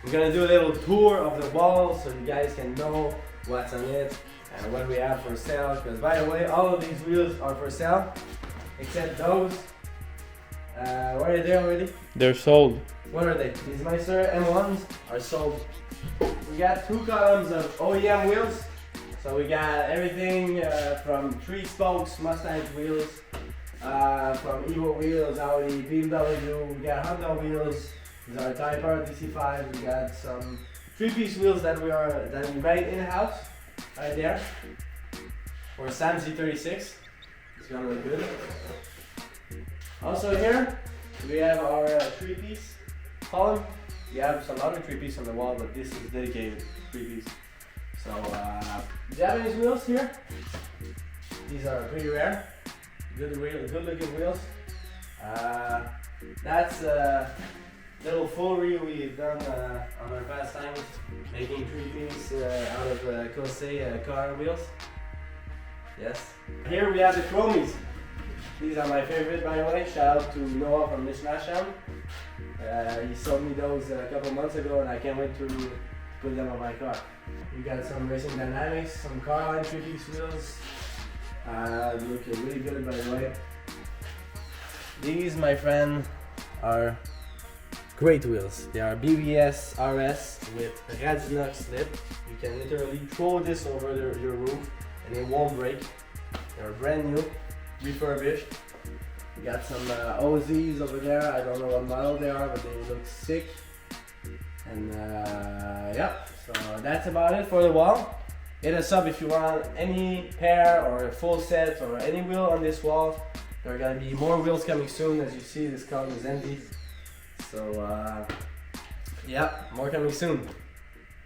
We're gonna do a little tour of the wall so you guys can know what's on it and what we have for sale. Because by the way, all of these wheels are for sale, except those. What are they already? They're sold. What are they? These Meister M1s are sold. We got 2 columns of OEM wheels. So we got everything from 3 spokes, Mustang wheels, from Evo wheels, Audi, BMW. We got Honda wheels. These are Type R DC5. We got some 3-piece wheels that we made in house, right there, for Sam Z36. It's gonna look good. Also here we have our 3-piece column. We have some other 3-piece on the wall, but this is dedicated 3-piece. So Japanese wheels here. These are pretty rare. Good looking wheels. That's little foolery we've done on our past times, making 3-piece out of Kosei car wheels. Yes. Here we have the chromies. These are my favorite, by the way. Shout out to Noah from Mishnasham. He sold me those a couple months ago, and I can't wait to put them on my car. We got some Racing Dynamics, some Carline 3-piece wheels. Looking really good, by the way. These, my friend, are great wheels. They are BBS RS with Radinox slip. You can literally throw this over your roof and it won't break. They're brand new, refurbished. We got some OZs over there. I don't know what model they are, but they look sick. And yeah, so that's about it for the wall. Hit us up if you want any pair or a full set or any wheel on this wall. There are gonna be more wheels coming soon. As you see, this column is empty. So yeah, more coming soon.